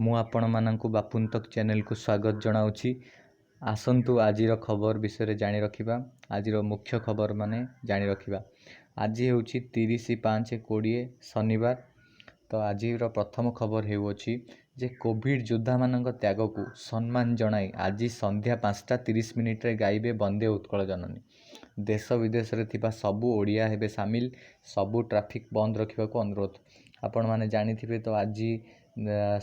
ମୁଁ ଆପଣମାନଙ୍କୁ ବାପୁନ୍ ତକ୍ ଚ୍ୟାନେଲକୁ ସ୍ୱାଗତ ଜଣାଉଛି। ଆସନ୍ତୁ ଆଜିର ଖବର ବିଷୟରେ ଜାଣି ରଖିବା। ଆଜିର ମୁଖ୍ୟ ଖବର ମାନେ ଜାଣି ରଖିବା। ଆଜି ହେଉଛି 30/5/20 ଶନିବାର। ତ ଆଜିର ପ୍ରଥମ ଖବର ହେଉଅଛି ଯେ କୋଭିଡ୍ ଯୋଦ୍ଧାମାନଙ୍କ ତ୍ୟାଗକୁ ସମ୍ମାନ ଜଣାଇ ଆଜି ସନ୍ଧ୍ୟା 5:30 ଗାଇବେ ବନ୍ଦେ ଉତ୍କଳ ଜନନୀ। ଦେଶ ବିଦେଶରେ ଥିବା ସବୁ ଓଡ଼ିଆ ହେବେ ସାମିଲ। ସବୁ ଟ୍ରାଫିକ୍ ବନ୍ଦ ରଖିବାକୁ ଅନୁରୋଧ। ଆପଣମାନେ ଜାଣିଥିବେ ତ ଆଜି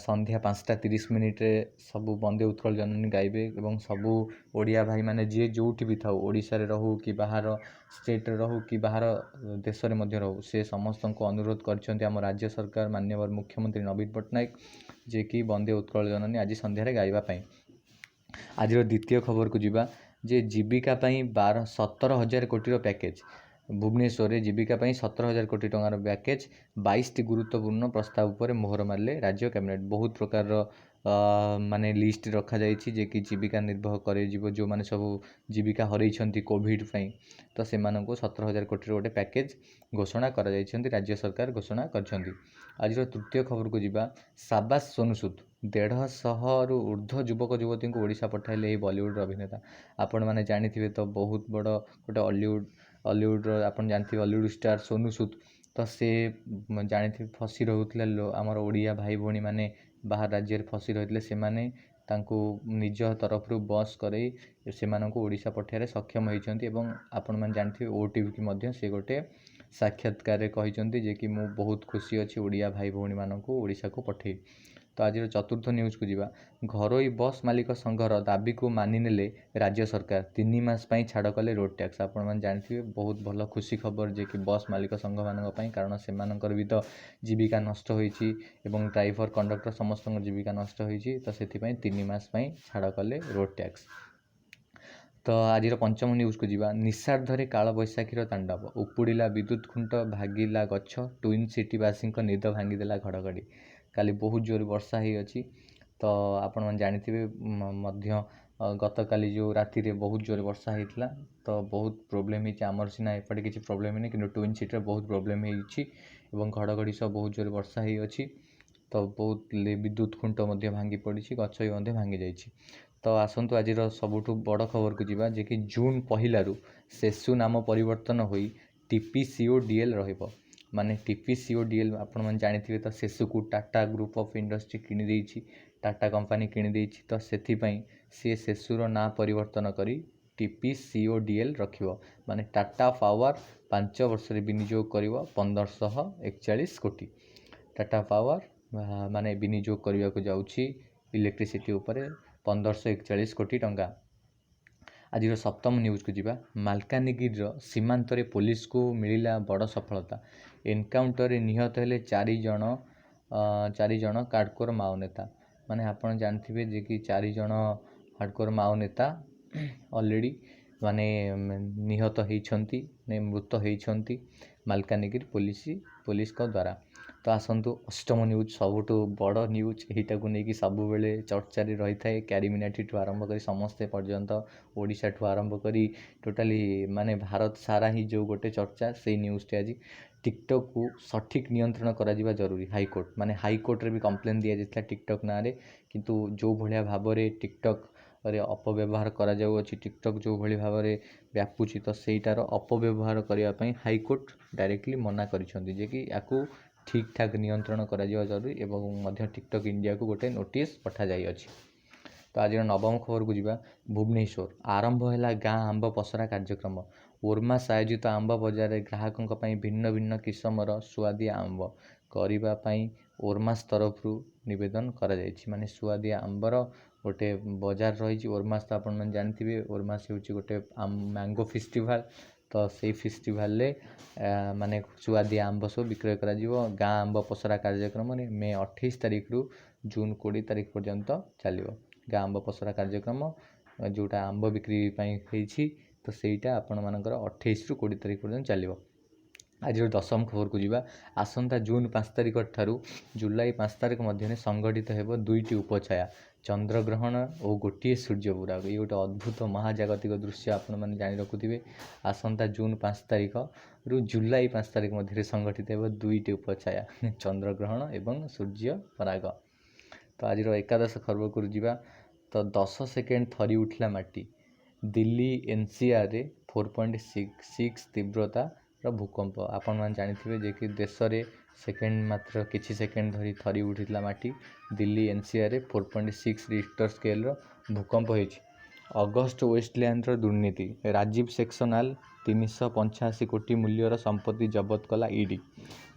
ସନ୍ଧ୍ୟା 5:30 ସବୁ ବନ୍ଦେ ଉତ୍କଳ ଜନନୀ ଗାଇବେ ଏବଂ ସବୁ ଓଡ଼ିଆ ଭାଇମାନେ ଯିଏ ଯେଉଁଠି ବି ଥାଉ, ଓଡ଼ିଶାରେ ରହୁ କି ବାହାର ଷ୍ଟେଟ୍ରେ ରହୁ କି ବାହାର ଦେଶରେ ମଧ୍ୟ ରହୁ, ସେ ସମସ୍ତଙ୍କୁ ଅନୁରୋଧ କରିଛନ୍ତି ଆମ ରାଜ୍ୟ ସରକାର ମାନ୍ୟବର ମୁଖ୍ୟମନ୍ତ୍ରୀ ନବୀନ ପଟ୍ଟନାୟକ, ଯିଏକି ବନ୍ଦେ ଉତ୍କଳ ଜନନୀ ଆଜି ସନ୍ଧ୍ୟାରେ ଗାଇବା ପାଇଁ। ଆଜିର ଦ୍ୱିତୀୟ ଖବରକୁ ଯିବା ଯେ ଜୀବିକା ପାଇଁ 17,000 କୋଟିର ପ୍ୟାକେଜ୍। ଭୁବନେଶ୍ୱରରେ ଜୀବିକା ପାଇଁ 17,000 କୋଟି ଟଙ୍କାର ପ୍ୟାକେଜ୍ 22ଟି ଗୁରୁତ୍ୱପୂର୍ଣ୍ଣ ପ୍ରସ୍ତାବ ଉପରେ ମୋହର ମାରିଲେ ରାଜ୍ୟ କ୍ୟାବିନେଟ୍। ବହୁତ ପ୍ରକାରର ମାନେ ଲିଷ୍ଟ ରଖାଯାଇଛି ଯେ କି ଜୀବିକା ନିର୍ବାହ କରାଯିବ। ଯେଉଁମାନେ ସବୁ ଜୀବିକା ହରାଇଛନ୍ତି କୋଭିଡ୍ ପାଇଁ, ତ ସେମାନଙ୍କୁ 17,000 କୋଟିର ଗୋଟେ ପ୍ୟାକେଜ୍ ଘୋଷଣା କରାଯାଇଛନ୍ତି, ରାଜ୍ୟ ସରକାର ଘୋଷଣା କରିଛନ୍ତି। ଆଜିର ତୃତୀୟ ଖବରକୁ ଯିବା। ସାବାସ୍ ସୋନୁ ସୁଦ୍, 150ରୁ ଉର୍ଦ୍ଧ୍ୱ ଯୁବକ ଯୁବତୀଙ୍କୁ ଓଡ଼ିଶା ପଠାଇଲେ ଏହି ବଲିଉଡ଼ର ଅଭିନେତା। ଆପଣମାନେ ଜାଣିଥିବେ ତ ବହୁତ ବଡ଼ ଗୋଟେ ଅଲିଉଡ଼ର ଆପଣ ଜାଣିଥିବେ ଅଲିଉଡ଼ ଷ୍ଟାର୍ ସୋନୁ ସୁଦ୍। ତ ସେ ଜାଣିଥିବେ ଫସି ରହୁଥିଲେ ଆମର ଓଡ଼ିଆ ଭାଇ ଭଉଣୀମାନେ ବାହାର ରାଜ୍ୟରେ ଫସି ରହିଥିଲେ। ସେମାନେ ତାଙ୍କୁ ନିଜ ତରଫରୁ ବସ୍ କରେଇ ସେମାନଙ୍କୁ ଓଡ଼ିଶା ପଠାଇବାରେ ସକ୍ଷମ ହୋଇଛନ୍ତି ଏବଂ ଆପଣମାନେ ଜାଣିଥିବେ OTVକୁ ମଧ୍ୟ ସେ ଗୋଟେ ସାକ୍ଷାତକାରରେ କହିଛନ୍ତି ଯେ କି ମୁଁ ବହୁତ ଖୁସି ଅଛି ଓଡ଼ିଆ ଭାଇ ଭଉଣୀମାନଙ୍କୁ ଓଡ଼ିଶାକୁ ପଠାଇ। ତ ଆଜିର ଚତୁର୍ଥ ନ୍ୟୁଜ୍କୁ ଯିବା। ଘରୋଇ ବସ୍ ମାଲିକ ସଂଘର ଦାବିକୁ ମାନିନେଲେ ରାଜ୍ୟ ସରକାର। 3 ମାସ ପାଇଁ ଛାଡ଼ କଲେ ରୋଡ଼ ଟ୍ୟାକ୍ସ। ଆପଣମାନେ ଜାଣିଥିବେ ବହୁତ ଭଲ ଖୁସି ଖବର ଯେ କି ବସ୍ ମାଲିକ ସଂଘମାନଙ୍କ ପାଇଁ, କାରଣ ସେମାନଙ୍କର ବି ତ ଜୀବିକା ନଷ୍ଟ ହୋଇଛି ଏବଂ ଡ୍ରାଇଭର କଣ୍ଡକ୍ଟର ସମସ୍ତଙ୍କ ଜୀବିକା ନଷ୍ଟ ହୋଇଛି। ତ ସେଥିପାଇଁ 3 ମାସ ପାଇଁ ଛାଡ଼ କଲେ ରୋଡ଼ ଟ୍ୟାକ୍ସ। ତ ଆଜିର ପଞ୍ଚମ ନ୍ୟୁଜ୍କୁ ଯିବା। ନିଶାର୍ଦ୍ଧରେ କାଳବୈଶାଖୀର ତାଣ୍ଡବ, ଉପୁଡ଼ିଲା ବିଦ୍ୟୁତ୍ ଖୁଣ୍ଟ, ଭାଙ୍ଗିଲା ଗଛ, ଟ୍ୱିନ୍ ସିଟିବାସୀଙ୍କ ନିଦ ଭାଙ୍ଗିଦେଲା ଘଡ଼ଘଡ଼ି। କାଲି ବହୁତ ଜୋର ବର୍ଷା ହୋଇଅଛି। ତ ଆପଣମାନେ ଜାଣିଥିବେ ମଧ୍ୟ ଗତକାଲି ଯେଉଁ ରାତିରେ ବହୁତ ଜୋର ବର୍ଷା ହୋଇଥିଲା। ତ ବହୁତ ପ୍ରୋବ୍ଲେମ୍ ହେଇଛି। ଆମର ସିନା ଏପଟେ କିଛି ପ୍ରୋବ୍ଲେମ୍ ହେଇନି, କିନ୍ତୁ ଟ୍ୱିନ୍ ସିଟିରେ ବହୁତ ପ୍ରୋବ୍ଲେମ୍ ହେଇଛି ଏବଂ ଘଡ଼ଘଡ଼ି ସହ ବହୁତ ଜୋର ବର୍ଷା ହୋଇଅଛି। ତ ବହୁତ ବିଦ୍ୟୁତ୍ ଖୁଣ୍ଟ ମଧ୍ୟ ଭାଙ୍ଗି ପଡ଼ିଛି, ଗଛ ବି ମଧ୍ୟ ଭାଙ୍ଗି ଯାଇଛି। ତ ଆସନ୍ତୁ ଆଜିର ସବୁଠୁ ବଡ଼ ଖବରକୁ ଯିବା ଯେ କି ଜୁନ୍ 1ରୁ ସେସୁ ନାମ ପରିବର୍ତ୍ତନ ହୋଇ TPCODL ରହିବ। ମାନେ TPCODL ଆପଣମାନେ ଜାଣିଥିବେ ତ ସେସୁକୁ ଟାଟା ଗ୍ରୁପ୍ ଅଫ୍ ଇଣ୍ଡଷ୍ଟ୍ରି କିଣିଦେଇଛି, ଟାଟା କମ୍ପାନୀ କିଣିଦେଇଛି। ତ ସେଥିପାଇଁ ସେ ସେସୁର ନାଁ ପରିବର୍ତ୍ତନ କରି TPCODL ରଖିବ। ମାନେ ଟାଟା ପାୱାର 5 ବର୍ଷରେ ବିନିଯୋଗ କରିବ 1,541 କୋଟି। ଟାଟା ପାୱାର ମାନେ ବିନିଯୋଗ କରିବାକୁ ଯାଉଛି ଇଲେକ୍ଟ୍ରିସିଟି ଉପରେ 1,541 କୋଟି ଟଙ୍କା। ଆଜିର ସପ୍ତମ ନ୍ୟୁଜ୍କୁ ଯିବା। ମାଲକାନଗିରିର ସୀମାନ୍ତରେ ପୋଲିସକୁ ମିଳିଲା ବଡ଼ ସଫଳତା। ଏନ୍କାଉଣ୍ଟରରେ ନିହତ ହେଲେ 4 ଜଣ ହାର୍ଡ଼କୋର୍ ମାଓ ନେତା। ମାନେ ଆପଣ ଜାଣିଥିବେ ଯେ କି 4 ଜଣ ହାର୍ଡ଼କୋର୍ ମାଓ ନେତା ଅଲରେଡ଼ି ମାନେ ନିହତ ହୋଇଛନ୍ତି, ମୃତ ହୋଇଛନ୍ତି ମାଲକାନଗିରି ପୋଲିସଙ୍କ ଦ୍ୱାରା। ତ ଆସନ୍ତୁ ଅଷ୍ଟମ ନ୍ୟୁଜ୍, ସବୁଠୁ ବଡ଼ ନ୍ୟୁଜ୍। ଏଇଟାକୁ ନେଇକି ସବୁବେଳେ ଚର୍ଚ୍ଚାରେ ରହିଥାଏ। କ୍ୟାରିମିନାଟିଠୁ ଆରମ୍ଭ କରି ସମସ୍ତେ ପର୍ଯ୍ୟନ୍ତ, ଓଡ଼ିଶାଠୁ ଆରମ୍ଭ କରି ଟୋଟାଲି ମାନେ ଭାରତ ସାରା ହିଁ ଯେଉଁ ଗୋଟେ ଚର୍ଚ୍ଚା, ସେଇ ନ୍ୟୁଜ୍ଟି ଆଜି। ଟିକ୍ଟକ୍କୁ ସଠିକ୍ ନିୟନ୍ତ୍ରଣ କରାଯିବା ଜରୁରୀ, ହାଇକୋର୍ଟ। ମାନେ ହାଇକୋର୍ଟରେ ବି କମ୍ପ୍ଲେନ୍ ଦିଆଯାଇଥିଲା ଟିକ୍ଟକ୍ ନାଁରେ, କିନ୍ତୁ ଯେଉଁ ଭଳିଆ ଭାବରେ ଟିକ୍ଟକ୍ରେ ଅପବ୍ୟବହାର କରାଯାଉଅଛି, ଟିକ୍ଟକ୍ ଯେଉଁଭଳି ଭାବରେ ବ୍ୟାପୁଛି, ତ ସେଇଟାର ଅପବ୍ୟବହାର କରିବା ପାଇଁ ହାଇକୋର୍ଟ ଡାଇରେକ୍ଟଲି ମନା କରିଛନ୍ତି ଯେ କି ୟାକୁ ଠିକ୍ ଠାକ୍ ନିୟନ୍ତ୍ରଣ କରାଯିବା ଜରୁରୀ ଏବଂ ମଧ୍ୟ ଟିକ୍ଟକ୍ ଇଣ୍ଡିଆକୁ ଗୋଟେ ନୋଟିସ୍ ପଠାଯାଇଅଛି। ତ ଆଜିର ନବମ ଖବରକୁ ଯିବା। ଭୁବନେଶ୍ୱର ଆରମ୍ଭ ହେଲା ଗାଁ ଆମ୍ବ ପସରା କାର୍ଯ୍ୟକ୍ରମ। ଓର୍ମାସ ଆୟୋଜିତ ଆମ୍ବ ବଜାରରେ ଗ୍ରାହକଙ୍କ ପାଇଁ ଭିନ୍ନ ଭିନ୍ନ କିସମର ସୁଆଦିଆ ଆମ୍ବ କରିବା ପାଇଁ ଓର୍ମାସ ତରଫରୁ ନିବେଦନ କରାଯାଇଛି। ମାନେ ସୁଆଦିଆ ଆମ୍ବର ଗୋଟେ ବଜାର ରହିଛି। ଓର୍ମାସ ତ ଆପଣମାନେ ଜାଣିଥିବେ, ଓର୍ମାସ ହେଉଛି ଗୋଟେ ମ୍ୟାଙ୍ଗୋ ଫେଷ୍ଟିଭାଲ୍। ତ ସେଇ ଫେଷ୍ଟିଭାଲରେ ମାନେ ସୁଆଦିଆ ଆମ୍ବ ସବୁ ବିକ୍ରୟ କରାଯିବ। ଗାଁ ଆମ୍ବ ପସରା କାର୍ଯ୍ୟକ୍ରମରେ ମେ 28 ତାରିଖରୁ ଜୁନ୍ 20 ତାରିଖ ପର୍ଯ୍ୟନ୍ତ ଚାଲିବ। ଗାଁ ଆମ୍ବ ପସରା କାର୍ଯ୍ୟକ୍ରମ ଯେଉଁଟା ଆମ୍ବ ବିକ୍ରି ପାଇଁ ହେଇଛି, ତ ସେଇଟା ଆପଣମାନଙ୍କର 28ରୁ 20 ତାରିଖ ପର୍ଯ୍ୟନ୍ତ ଚାଲିବ। ଆଜିର ଦଶମ ଖବରକୁ ଯିବା। ଆସନ୍ତା ଜୁନ୍ 5 ତାରିଖ ଠାରୁ ଜୁଲାଇ 5 ତାରିଖ ମଧ୍ୟରେ ସଂଗଠିତ ହେବ 2ଟି ଉପଛାୟା, ଚନ୍ଦ୍ରଗ୍ରହଣ ଓ ଗୋଟିଏ ସୂର୍ଯ୍ୟପରାଗ। ଏଇ ଗୋଟେ ଅଦ୍ଭୁତ ମହାଜାଗତିକ ଦୃଶ୍ୟ ଆପଣମାନେ ଜାଣି ରଖୁଥିବେ। ଆସନ୍ତା ଜୁନ୍ 5 ତାରିଖରୁ ଜୁଲାଇ 5 ତାରିଖ ମଧ୍ୟରେ ସଂଗଠିତ ହେବ 2ଟି ଉପଛାୟା, ଚନ୍ଦ୍ରଗ୍ରହଣ ଏବଂ ସୂର୍ଯ୍ୟପରାଗ। तो आज एकादश खबर को जावा। तो 10 सेकेंड थरी उठला माटी। दिल्ली एनसीआर रे 4.6 तीव्रतार भूकंप। आपण मैंने जानी जे कि देश में सेकेंड मात्र किछि सेकेंड धरी थरी उठिला माटी। दिल्ली एनसीआर रे 4.6 रिक्टर स्केल भूकंप होइछि। अगस्ट वेस्टलैंड दुर्नीति। राजीव सेक्शनाल 385 कोटी मूल्यर संपत्ति जबत कला ईडी।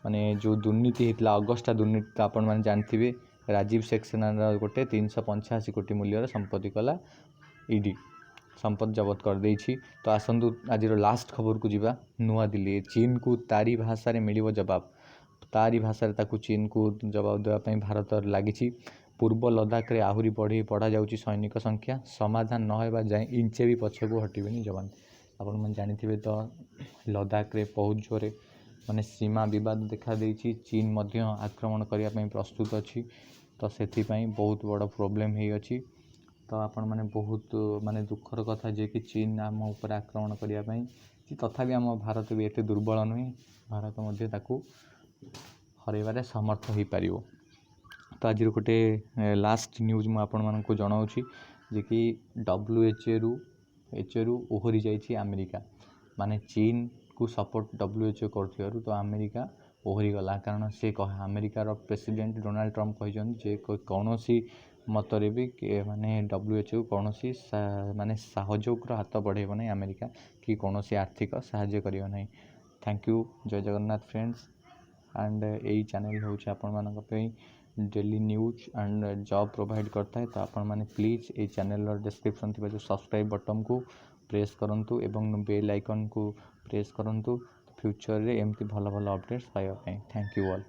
माने जो दुर्नीति होता अगस्टा दुर्नीति तो आपण मैंने जानते राजीव सेक्शनाल गोटे 385 कोटी मूल्यर संपत्ति कला ईडी संपत्ति जबत कर देछि। तो आसतु आज लास्ट खबर को जावा। नुआ दिल्ली चीन को तारी भाषा मिल जवाब। तारी भाषा चीन को जवाब देवाई भारत लगी। पूर्व लद्दाख रे आहरी बढ़ा जाउछि सैनिक संख्या। समाधान न होगा जाए इंचे भी पछकू हटबेनि जवान। आपण मैंने जानी तो लद्दाख रे बहुत जोरे माने सीमा विवाद देखा देछि। चीन मध्य आक्रमण करने प्रस्तुत अच्छी। तो से बहुत बड़ प्रोब्लेम हो अच्छी। तो आपण मैंने बहुत माने दुखर कथा जे कि चीन आम उपर आक्रमण करने तथापि आम भारत भी एते दुर्बल नुहे। भारत मध्य ताकू हरैबारे समर्थ हो पार। तो आज गोटे लास्ट न्यूज मुझे आपण मानक जनाऊँगी जे कि WHO रु ओहरी जाइए अमेरिका। माने चीन को सपोर्ट WHO कर तो अमेरिका ओहरी गला। कारण से अमेरिकार प्रेसिडेंट डोनाल्ड ट्रम्प कहते कौन मतरे भी माने WHO कौन माने सहयोग हाथ बढ़ेब ना अमेरिका कि कौन आर्थिक साहाय्य करियो नहीं। Thank you. जय जगन्नाथ फ्रेंड्स। एंड यही चैनल हूँ आपण मानी daily news and job provide करता है। तो आपण मैंने प्लीज़ ये चैनल डिस्क्रिप्शन थी जो सब्सक्राइब बटन को प्रेस करूँ एवं बेल आइकन को प्रेस करूँ फ्यूचर रे एमती भल भल अपडेट्स पाइबा। Thank you all.